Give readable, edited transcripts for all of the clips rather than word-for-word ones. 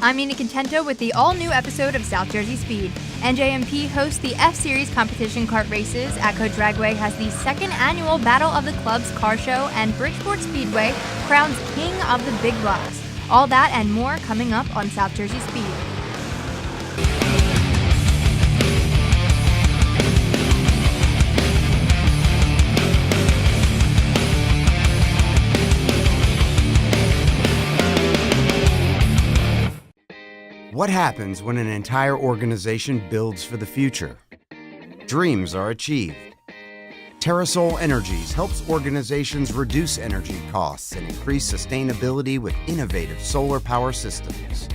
I'm Nina Contento with the all-new episode of South Jersey Speed. NJMP hosts the F-Series competition kart races. ATCO Dragway has the second annual Battle of the Clubs car show, and Bridgeport Speedway crowns King of the Big Blocks. All that and more coming up on South Jersey Speed. What happens when an entire organization builds for the future? Dreams are achieved. TerraSol Energies helps organizations reduce energy costs and increase sustainability with innovative solar power systems.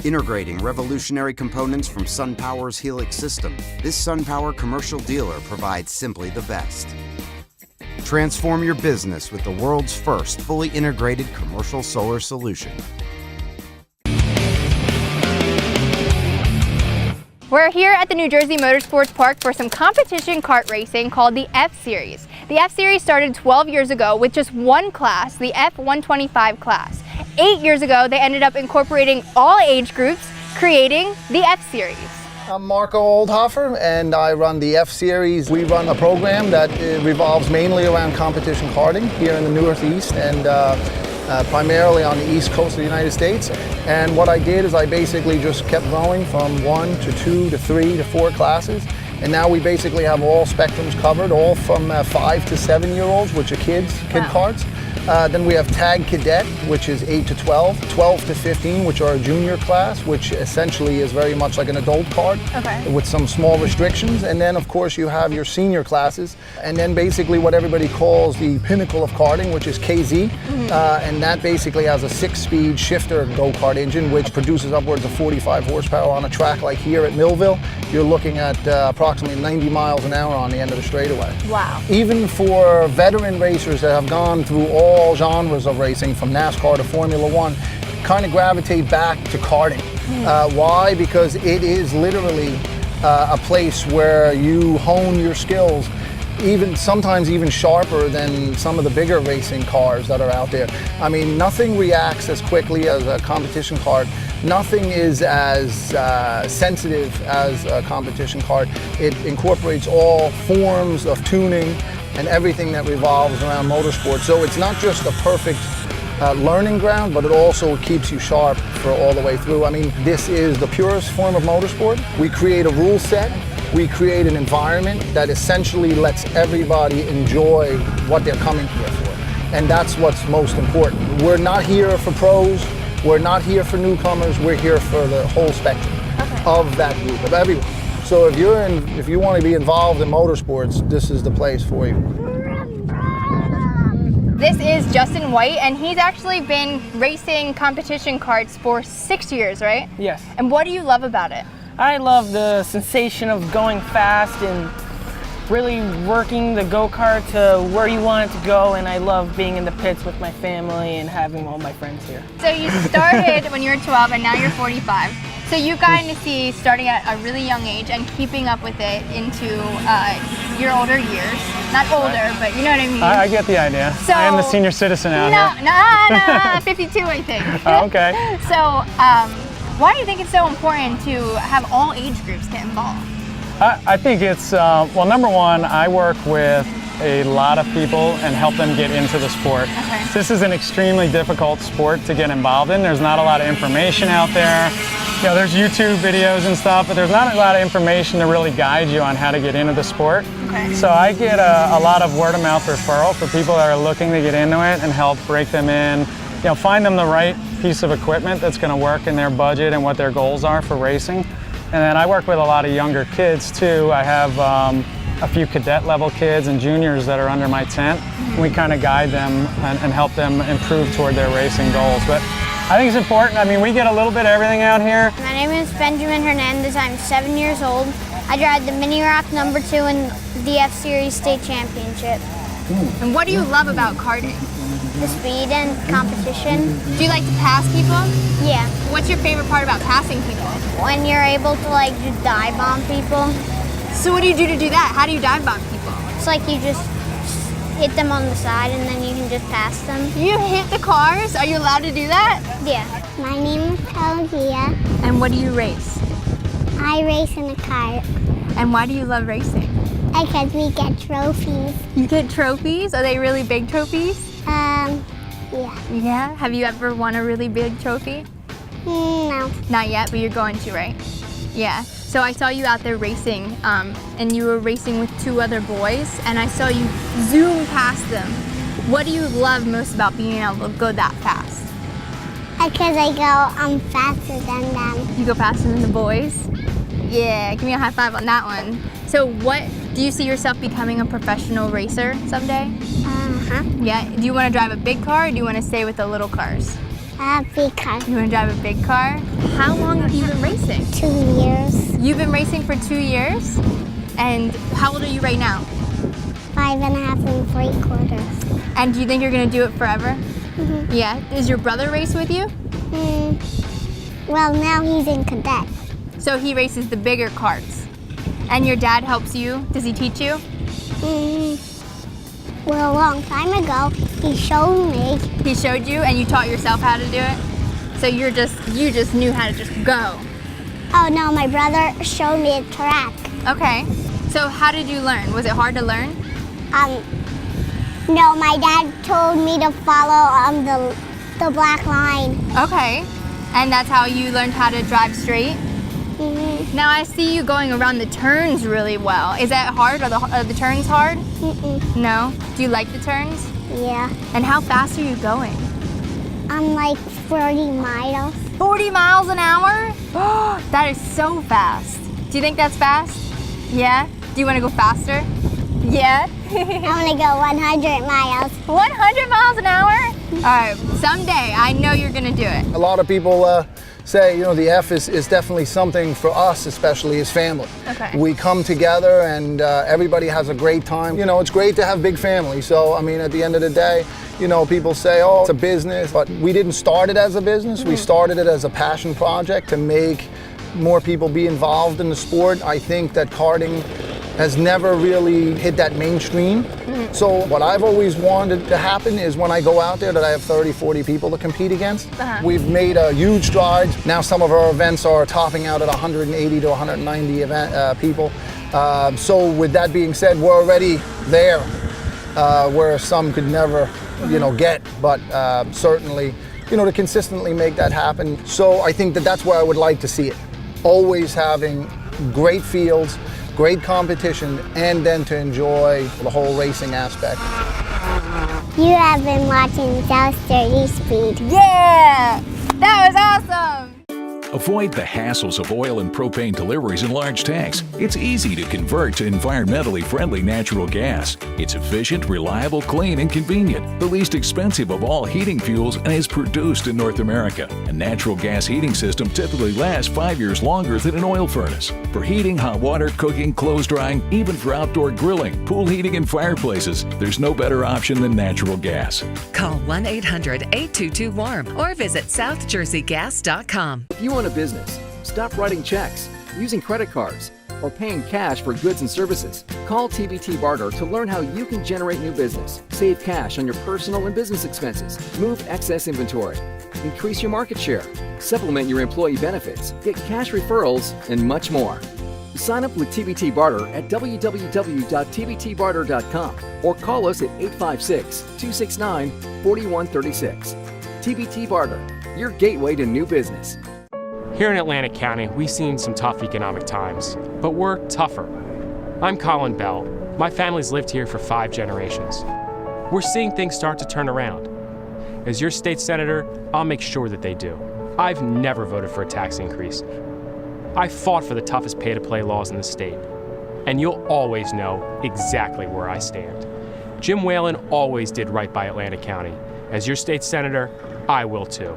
Integrating revolutionary components from SunPower's Helix system, this SunPower commercial dealer provides simply the best. Transform your business with the world's first fully integrated commercial solar solution. We're here at the New Jersey Motorsports Park for some competition kart racing called the F-Series. The F-Series started 12 years ago with just one class, the F125 class. 8 years ago, they ended up incorporating all age groups, creating the F-Series. I'm Marco Oldhofer, and I run the F-Series. We run a program that revolves mainly around competition karting here in the Northeast and primarily on the East Coast of the United States. And what I did is I basically just kept going from 1 to 2 to 3 to 4 classes. And now we basically have all spectrums covered, all from 5 to 7-year-olds, which are kid karts. Then we have Tag Cadet, which is 8 to 12, 12 to 15, which are a junior class, which essentially is very much like an adult kart with some small restrictions. And then, of course, you have your senior classes. And then basically what everybody calls the pinnacle of karting, which is KZ. And that basically has a 6-speed shifter go-kart engine, which produces upwards of 45 horsepower on a track like here at Millville. You're looking at approximately 90 miles an hour on the end of the straightaway. Wow. Even for veteran racers that have gone through all genres of racing, from NASCAR to Formula One, kind of gravitate back to karting. Why? Because it is literally a place where you hone your skills, sometimes even sharper than some of the bigger racing cars that are out there. I mean, nothing reacts as quickly as a competition kart. Nothing is as sensitive as a competition kart. It incorporates all forms of tuning and everything that revolves around motorsport. So it's not just a perfect learning ground, but it also keeps you sharp for all the way through. I mean, this is the purest form of motorsport. We create a rule set. We create an environment that essentially lets everybody enjoy what they're coming here for. And that's what's most important. We're not here for pros. We're not here for newcomers. We're here for the whole spectrum of that group, of everyone. So if you want to be involved in motorsports, this is the place for you. This is Justin White, and he's actually been racing competition karts for 6 years, right? Yes. And what do you love about it? I love the sensation of going fast and really working the go-kart to where you want it to go, and I love being in the pits with my family and having all my friends here. So you started when you were 12 and now you're 45. So you got to see starting at a really young age and keeping up with it into your older years. Not older, but you know what I mean? I get the idea. So, I am the senior citizen out here. No, 52 I think. Oh, okay. So why do you think it's so important to have all age groups get involved? I think it's, well, number one, I work with a lot of people and help them get into the sport. This is an extremely difficult sport to get involved in. There's not a lot of information out there. You know, there's YouTube videos and stuff, but there's not a lot of information to really guide you on how to get into the sport. So I get a lot of word-of-mouth referral for people that are looking to get into it and help break them in, you know, find them the right piece of equipment that's going to work in their budget and what their goals are for racing. And then I work with a lot of younger kids too. I have a few cadet level kids and juniors that are under my tent. We kind of guide them and help them improve toward their racing goals. But I think it's important. I mean, we get a little bit of everything out here. My name is Benjamin Hernandez. I'm 7 years old. I drive the Mini Rock #2 in the F-Series State Championship. And what do you love about karting? The speed and competition. Do you like to pass people? Yeah. What's your favorite part about passing people? When you're able to like just dive bomb people. So what do you do to do that? How do you dive bomb people? It's like you just hit them on the side and then you can just pass them. You hit the cars? Are you allowed to do that? Yeah. My name is Olivia. And what do you race? I race in a car And why do you love racing? because we get trophies. You get trophies? Are they really big trophies? Yeah. Yeah. Have you ever won a really big trophy? No. Not yet, but you're going to, right? Yeah. So I saw you out there racing, and you were racing with 2 other boys, and I saw you zoom past them. What do you love most about being able to go that fast? Because I go faster than them. You go faster than the boys? Yeah, give me a high five on that one. So what, do you see yourself becoming a professional racer someday? Uh-huh. Yeah, do you want to drive a big car or do you want to stay with the little cars? Because You want to drive a big car? How long have you been racing? 2 years, You've been racing for 2 years? And how old are you right now? 5.5 3/4. And do you think you're going to do it forever? Mm-hmm. Yeah. Does your brother race with you? Well, now he's in cadet. So he races the bigger carts. And your dad helps you? Does he teach you? Well, a long time ago, he showed me. He showed you and you taught yourself how to do it? So you just knew how to just go. Oh no, my brother showed me a track. Okay. So how did you learn? Was it hard to learn? No, my dad told me to follow the black line. Okay. And that's how you learned how to drive straight? Now I see you going around the turns really well. Is that hard? Are the turns hard? No? Do you like the turns? Yeah. And how fast are you going? I'm like 40 miles. 40 miles an hour? That is so fast. Do you think that's fast? Yeah? Do you want to go faster? Yeah? I'm gonna go 100 miles. 100 miles an hour? All right, someday I know you're gonna do it. A lot of people say, the F is definitely something for us, especially as family. Okay. We come together and everybody has a great time. It's great to have big family. So, at the end of the day, people say, oh, it's a business, but we didn't start it as a business. We started it as a passion project to make more people be involved in the sport. I think that karting has never really hit that mainstream. So what I've always wanted to happen is when I go out there that I have 30, 40 people to compete against. We've made a huge strides. Now some of our events are topping out at 180 to 190 people. So with that being said, we're already there where some could never, get, but certainly, to consistently make that happen. So I think that that's where I would like to see it. Always having great fields, great competition, and then to enjoy the whole racing aspect. You have been watching South Jersey Speed. Yeah! That was awesome! Avoid the hassles of oil and propane deliveries in large tanks. It's easy to convert to environmentally friendly natural gas. It's efficient, reliable, clean, and convenient. The least expensive of all heating fuels and is produced in North America. A natural gas heating system typically lasts 5 years longer than an oil furnace. For heating, hot water, cooking, clothes drying, even for outdoor grilling, pool heating, and fireplaces, there's no better option than natural gas. Call 1-800-822-WARM or visit southjerseygas.com. If you own a business, stop writing checks, using credit cards, or paying cash for goods and services. Call TBT Barter to learn how you can generate new business, save cash on your personal and business expenses, move excess inventory, increase your market share, supplement your employee benefits, get cash referrals, and much more. Sign up with TBT Barter at www.tbtbarter.com or call us at 856-269-4136. TBT Barter, your gateway to new business. Here in Atlantic County, we've seen some tough economic times, but we're tougher. I'm Colin Bell. My family's lived here for 5 generations. We're seeing things start to turn around. As your state senator, I'll make sure that they do. I've never voted for a tax increase. I fought for the toughest pay-to-play laws in the state. And you'll always know exactly where I stand. Jim Whalen always did right by Atlantic County. As your state senator, I will too.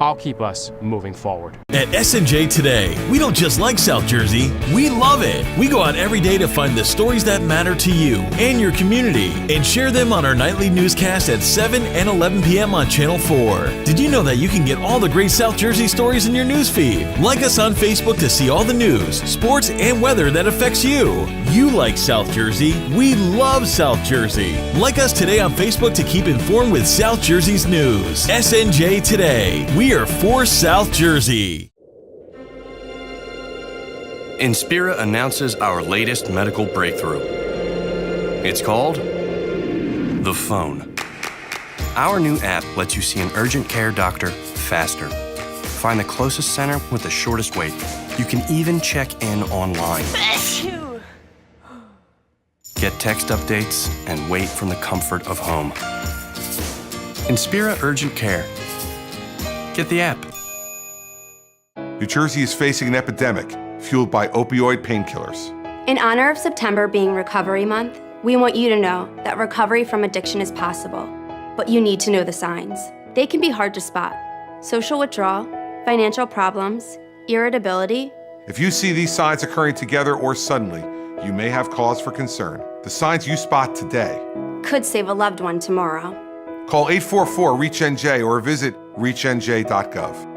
I'll keep us moving forward. At SNJ Today, we don't just like South Jersey, we love it. We go out every day to find the stories that matter to you and your community and share them on our nightly newscast at 7 and 11 p.m. on Channel 4. Did you know that you can get all the great South Jersey stories in your newsfeed? Like us on Facebook to see all the news, sports, and weather that affects you. You like South Jersey, we love South Jersey. Like us today on Facebook to keep informed with South Jersey's news. SNJ Today, we cheer for South Jersey. Inspira announces our latest medical breakthrough. It's called the phone. Our new app lets you see an urgent care doctor faster. Find the closest center with the shortest wait. You can even check in online. Get text updates and wait from the comfort of home. Inspira Urgent Care. Get the app. New Jersey is facing an epidemic fueled by opioid painkillers. In honor of September being Recovery Month, we want you to know that recovery from addiction is possible, but you need to know the signs. They can be hard to spot. Social withdrawal, financial problems, irritability. If you see these signs occurring together or suddenly, you may have cause for concern. The signs you spot today Could save a loved one tomorrow. Call 844-REACH-NJ or visit reachnj.gov.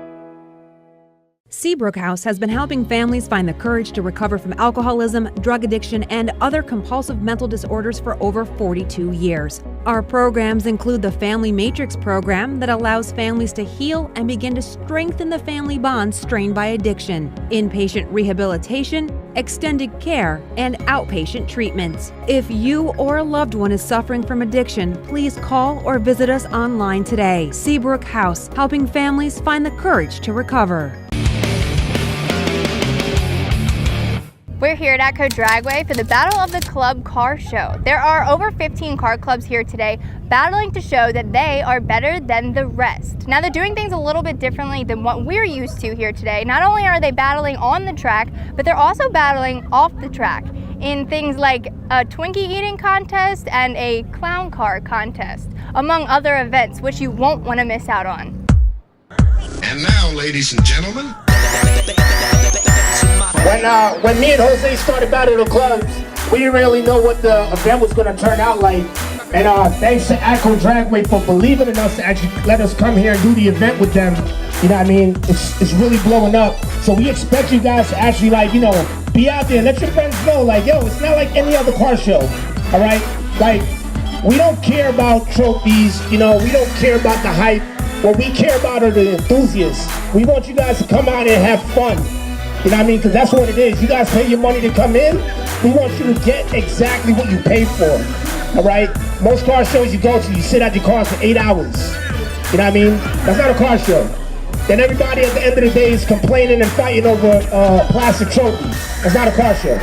Seabrook House has been helping families find the courage to recover from alcoholism, drug addiction, and other compulsive mental disorders for over 42 years. Our programs include the Family Matrix program that allows families to heal and begin to strengthen the family bonds strained by addiction, inpatient rehabilitation, extended care, and outpatient treatments. If you or a loved one is suffering from addiction, please call or visit us online today. Seabrook House, helping families find the courage to recover. We're here at ATCO Dragway for the Battle of the Club Car Show. There are over 15 car clubs here today battling to show that they are better than the rest. Now they're doing things a little bit differently than what we're used to here today. Not only are they battling on the track, but they're also battling off the track in things like a Twinkie eating contest and a clown car contest, among other events which you won't want to miss out on. And now, ladies and gentlemen, when me and Jose started Battle of the Clubs, we didn't really know what the event was going to turn out like. And thanks to ATCO Dragway for believing in us to actually let us come here and do the event with them. You know what I mean? It's really blowing up. So we expect you guys to actually, like, you know, be out there and let your friends know, like, yo, it's not like any other car show. All right? Like, we don't care about trophies. You know, we don't care about the hype. What we care about are the enthusiasts. We want you guys to come out and have fun. You know what I mean? Because that's what it is. You guys pay your money to come in. We want you to get exactly what you pay for. All right? Most car shows you go to, you sit at your car for 8 hours. You know what I mean? That's not a car show. Then everybody at the end of the day is complaining and fighting over a plastic trophy. That's not a car show.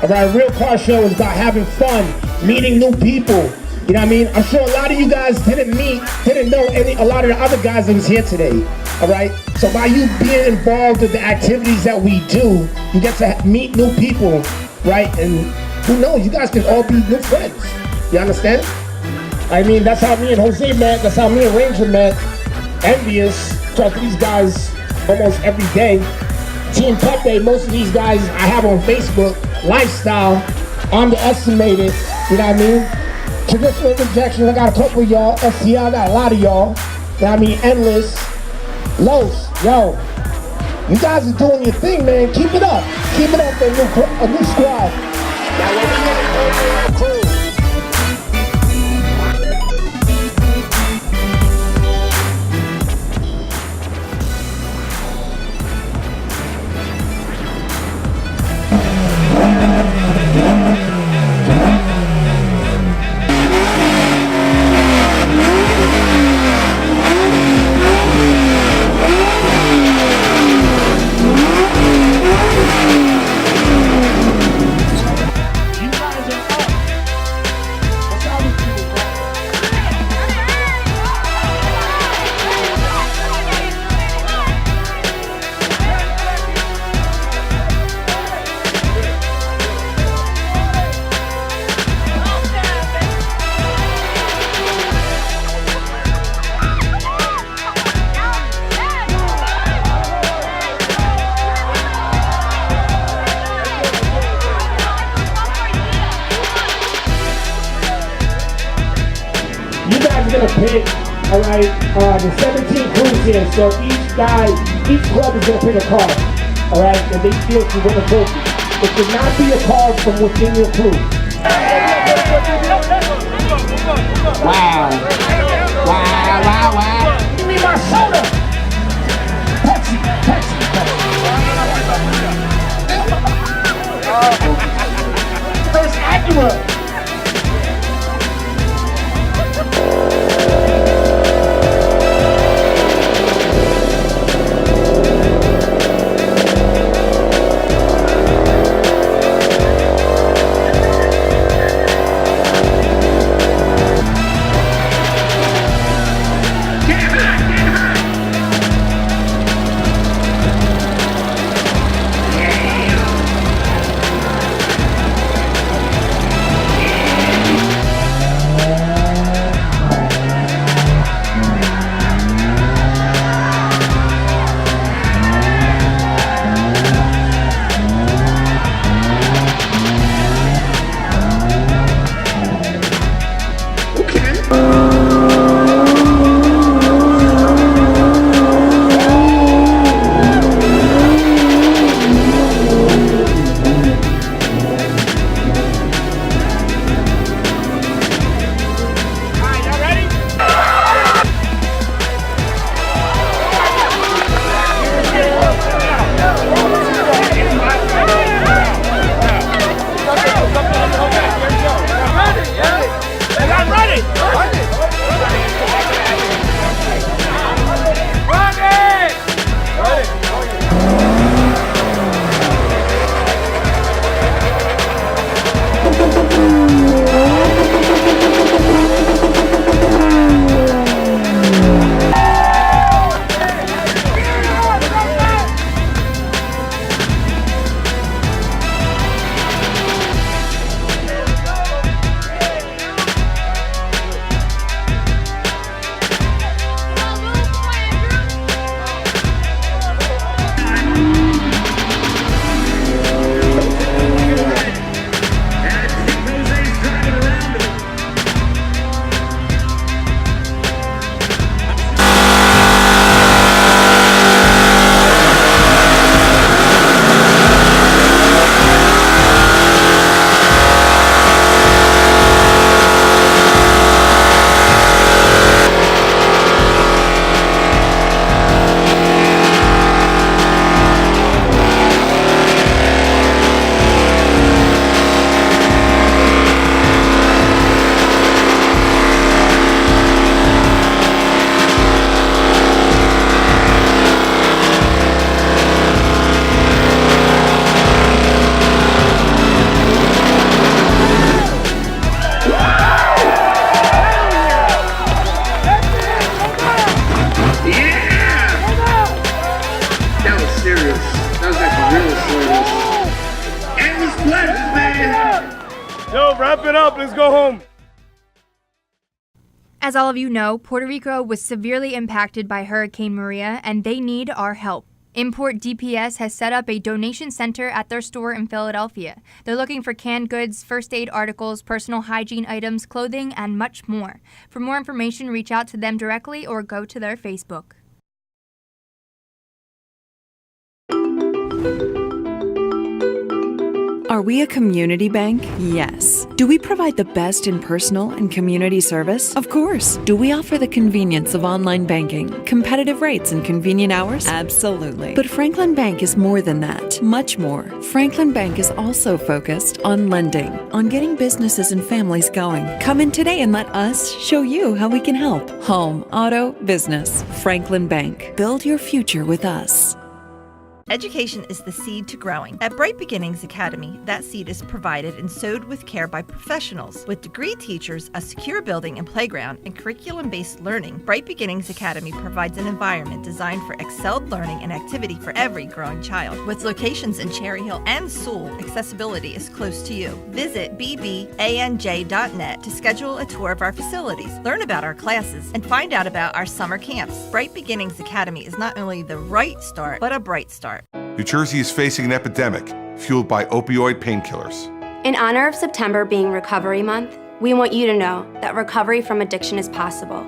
All right? A real car show is about having fun, meeting new people. You know what I mean? I'm sure a lot of you guys didn't know a lot of the other guys that was here today. All right? So by you being involved with the activities that we do, you get to meet new people, right? And who knows, you guys can all be new friends. You understand? I mean, that's how me and Jose met. That's how me and Ranger met. Envious. Talk to these guys almost every day. Team Pepe, most of these guys I have on Facebook. Lifestyle, underestimated. You know what I mean? Traditional Injections, I got a couple of y'all. STL, I got a lot of y'all. You know what I mean? Endless. Los, yo. You guys are doing your thing, man. Keep it up. Keep it up, a new squad. Now, what we had a crew. All right, the 17 crews here, so each club is going to pick a car, all right, and they feel to win a trophy. It should not be a car from within your crew. Wow. Wow. Give me my soda. First Acura. Wrap it up. Let's go home. As all of you know, Puerto Rico was severely impacted by Hurricane Maria, and they need our help. Import DPS has set up a donation center at their store in Philadelphia. They're looking for canned goods, first aid articles, personal hygiene items, clothing, and much more. For more information, reach out to them directly or go to their Facebook. Are we a community bank? Yes. Do we provide the best in personal and community service? Of course. Do we offer the convenience of online banking, competitive rates and convenient hours? Absolutely. But Franklin Bank is more than that, much more. Franklin Bank is also focused on lending, on getting businesses and families going. Come in today and let us show you how we can help. Home, auto, business. Franklin Bank. Build your future with us. Education is the seed to growing. At Bright Beginnings Academy, that seed is provided and sowed with care by professionals. With degree teachers, a secure building and playground, and curriculum-based learning, Bright Beginnings Academy provides an environment designed for excelled learning and activity for every growing child. With locations in Cherry Hill and Sewell, accessibility is close to you. Visit bbanj.net to schedule a tour of our facilities, learn about our classes, and find out about our summer camps. Bright Beginnings Academy is not only the right start, but a bright start. New Jersey is facing an epidemic fueled by opioid painkillers. In honor of September being Recovery Month, we want you to know that recovery from addiction is possible,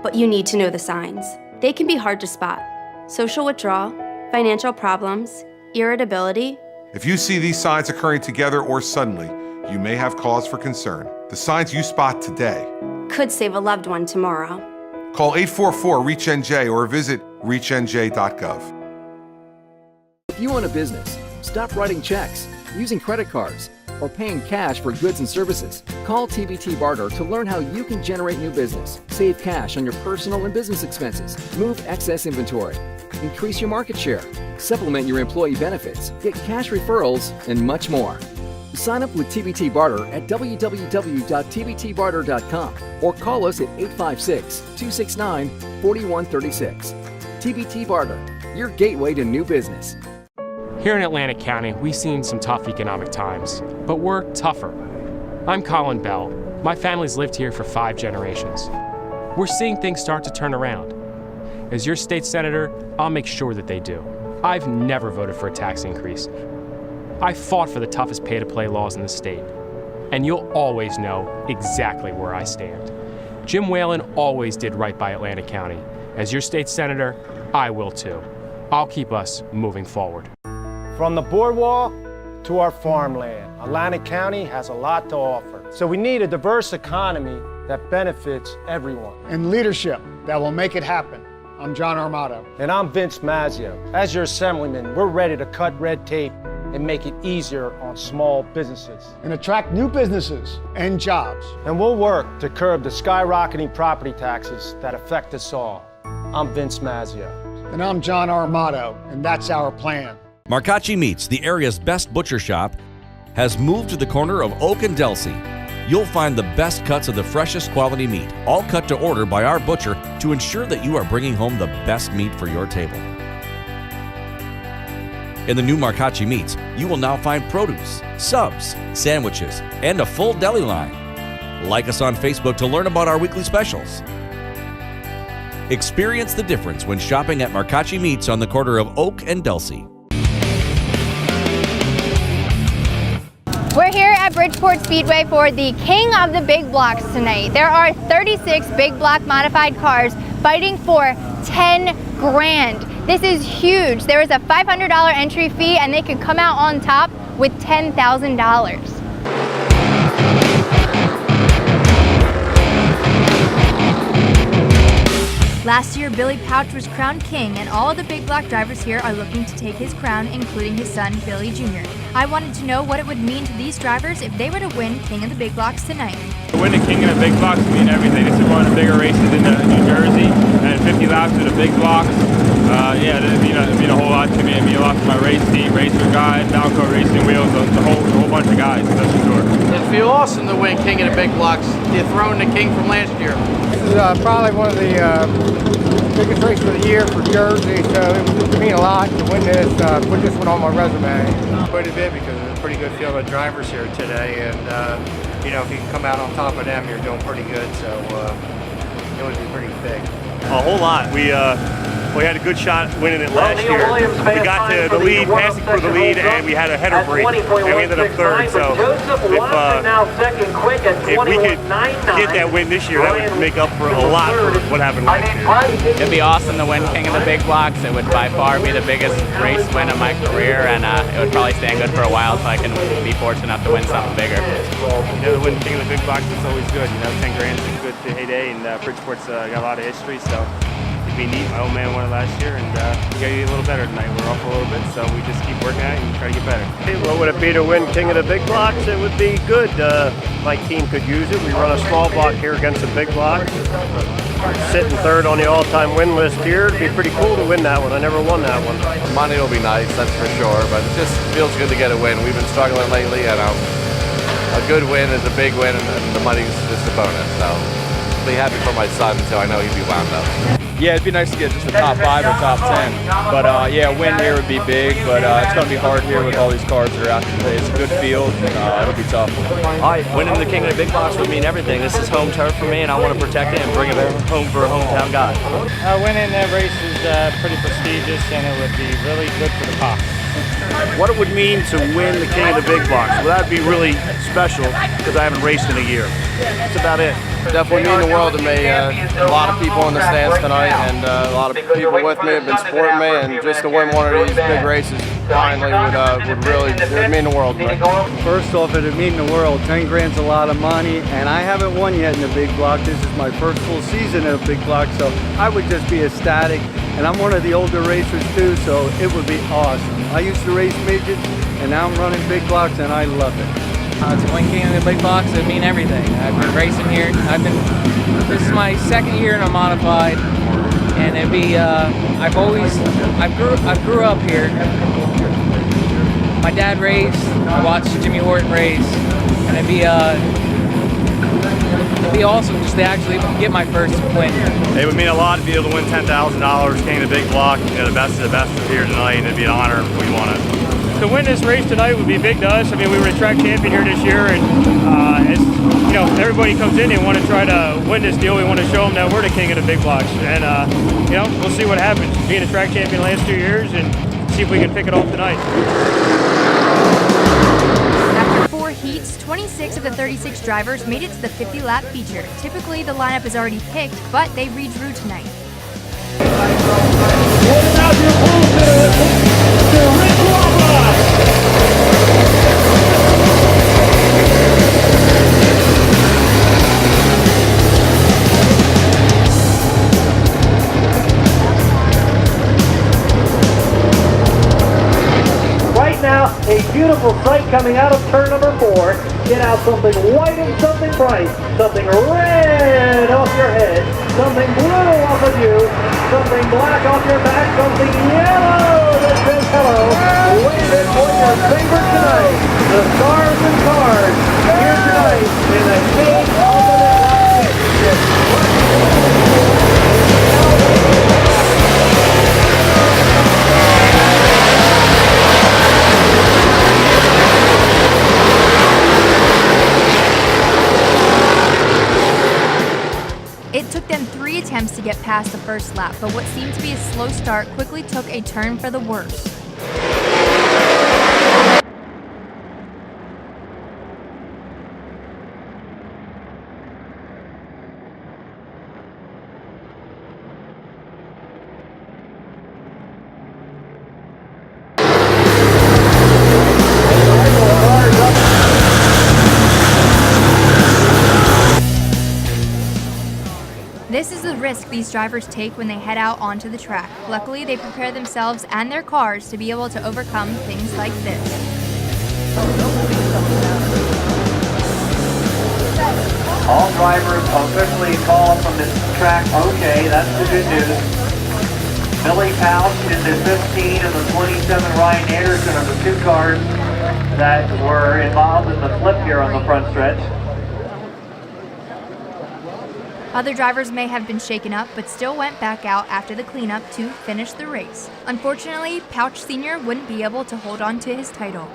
but you need to know the signs. They can be hard to spot. Social withdrawal, financial problems, irritability. If you see these signs occurring together or suddenly, you may have cause for concern. The signs you spot today could save a loved one tomorrow. Call 844-REACH-NJ or visit reachnj.gov. you own a business, stop writing checks, using credit cards, or paying cash for goods and services. Call TBT Barter to learn how you can generate new business, save cash on your personal and business expenses, move excess inventory, increase your market share, supplement your employee benefits, get cash referrals, and much more. Sign up with TBT Barter at www.tbtbarter.com or call us at 856-269-4136. TBT Barter, your gateway to new business. Here in Atlantic County, we've seen some tough economic times, but we're tougher. I'm Colin Bell. My family's lived here for 5 generations. We're seeing things start to turn around. As your state senator, I'll make sure that they do. I've never voted for a tax increase. I fought for the toughest pay-to-play laws in the state. And you'll always know exactly where I stand. Jim Whalen always did right by Atlantic County. As your state senator, I will too. I'll keep us moving forward. From the boardwalk to our farmland, Atlantic County has a lot to offer. So we need a diverse economy that benefits everyone. And leadership that will make it happen. I'm John Armato. And I'm Vince Mazzio. As your assemblyman, we're ready to cut red tape and make it easier on small businesses. And attract new businesses and jobs. And we'll work to curb the skyrocketing property taxes that affect us all. I'm Vince Mazzio. And I'm John Armato, and that's our plan. Marcacci Meats, the area's best butcher shop, has moved to the corner of Oak and Delsey. You'll find the best cuts of the freshest quality meat, all cut to order by our butcher to ensure that you are bringing home the best meat for your table. In the new Marcacci Meats, you will now find produce, subs, sandwiches, and a full deli line. Like us on Facebook to learn about our weekly specials. Experience the difference when shopping at Marcacci Meats on the corner of Oak and Delsey. We're here at Bridgeport Speedway for the King of the Big Blocks tonight. There are 36 big block modified cars fighting for 10 grand. This is huge. There is a $500 entry fee and they could come out on top with $10,000. Last year, Billy Pouch was crowned king, and all of the big block drivers here are looking to take his crown, including his son, Billy Jr. I wanted to know what it would mean to these drivers if they were to win King of the Big Blocks tonight. To win the King of the Big Blocks would mean everything. This is one of the bigger races in New Jersey, and 50 laps of the big blocks. It'd mean a whole lot to me. It'd mean a lot to my race team, Racer Guide, Balco Racing Wheels, the whole bunch of guys, that's for sure. It'd feel awesome to win King of the Big Blocks, dethrone the King from last year. This is probably one of the biggest races of the year for Jersey, so it would mean a lot to win this, put this one on my resume. Quite a bit because there's a pretty good field of drivers here today, and if you can come out on top of them, you're doing pretty good, so it would be pretty big. A whole lot. We had a good shot winning it last year. We got to the lead, passing for the lead, and we had a header break, and we ended up third. So if we could get that win this year, that would make up for a lot for what happened last year. It'd be awesome to win King of the Big Blocks. It would by far be the biggest race win of my career, and it would probably stand good for a while, so I can be fortunate enough to win something bigger. To win King of the Big Blocks is always good. 10 grand is a good heyday, and Bridgeport's got a lot of history, so it'd be neat. My old man won it last year, and we got to get a little better tonight. We're off a little bit, so we just keep working at it and try to get better. What would it be to win King of the Big Blocks? It would be good. My team could use it. We run a small block here against the big block. Sitting third on the all-time win list here. It'd be pretty cool to win that one. I never won that one. Money will be nice, that's for sure, but it just feels good to get a win. We've been struggling lately, and a good win is a big win, and the money's just a bonus. So I'll be happy for my son, so I know he'd be wound up. Yeah, it'd be nice to get just a top 5 or top 10. But a win here would be big, but it's going to be hard here with all these cars that are out there today. It's a good field, and it'll be tough. Winning the King of the Big Blocks would mean everything. This is home turf for me, and I want to protect it and bring it home for a hometown guy. Winning that race is pretty prestigious, and it would be really good for the pocket. What it would mean to win the King of the Big Blocks? Well, that'd be really special because I haven't raced in a year. That's about it. Definitely mean the world to me. A lot of people in the stands tonight, and a lot of people with me have been supporting me, and just to win one of these big races finally would really mean the world to me. First off, it would mean the world. 10 grand's a lot of money, and I haven't won yet in the big block. This is my first full season in a big block, so I would just be ecstatic. And I'm one of the older racers too, so it would be awesome. I used to race midgets, and now I'm running big blocks, and I love it. To win King of the Big Blocks, it would mean everything. I've been racing here. This is my second year in a modified, and it'd be. I grew up here. My dad raced. I watched Jimmy Horton race, and it'd be awesome just to actually get my first win. It would mean a lot to be able to win $10,000, King of the Big Block. The best of the best is here tonight, and it'd be an honor if we won it. To win this race tonight would be big to us. I mean, we were a track champion here this year, and everybody comes in, they want to try to win this deal. We want to show them that we're the king of the big blocks, and we'll see what happens. Being a track champion the last 2 years, and see if we can pick it off tonight. After 4 heats, 26 of the 36 drivers made it to the 50-lap feature. Typically, the lineup is already picked, but they redrew tonight. Right now, a beautiful sight coming out of turn number 4. Get out something white and something bright, something red off your head, something blue off of you, something black off your back, something yellow that says hello. Wave it for your favorite tonight. The Stars and Cars here tonight in the King of the It took them 3 attempts to get past the first lap, but what seemed to be a slow start quickly took a turn for the worse. This is the risk these drivers take when they head out onto the track. Luckily, they prepare themselves and their cars to be able to overcome things like this. All drivers officially called from this track. Okay, that's the good news. Billy Pouch in the 15 and the 27, Ryan Anderson are the 2 cars that were involved in the flip here on the front stretch. Other drivers may have been shaken up, but still went back out after the cleanup to finish the race. Unfortunately, Pouch Sr. wouldn't be able to hold on to his title.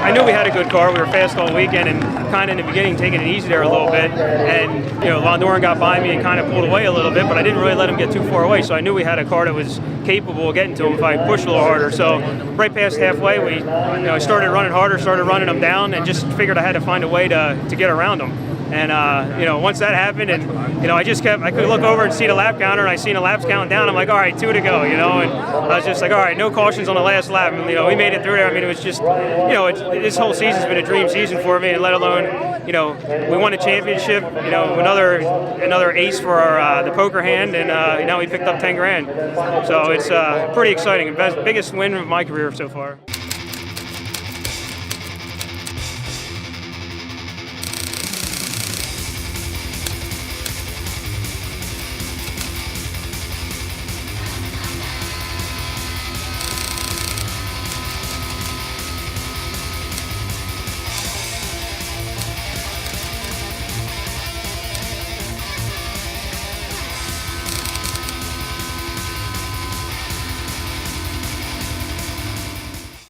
I knew we had a good car. We were fast all weekend, and kind of in the beginning taking it easy there a little bit. And Von Doren got by me and kind of pulled away a little bit, but I didn't really let him get too far away. So I knew we had a car that was capable of getting to him if I pushed a little harder. So right past halfway, we started running harder, started running them down, and just figured I had to find a way to get around them. And once that happened, and I could look over and see the lap counter, and I seen the laps counting down. I'm like, all right, 2 to go, and I was just like, all right, no cautions on the last lap. And, we made it through there. I mean, it was just, this whole season's been a dream season for me, and let alone, we won a championship, another ace for our the poker hand, and now we picked up $10 grand. So it's pretty exciting, biggest win of my career so far.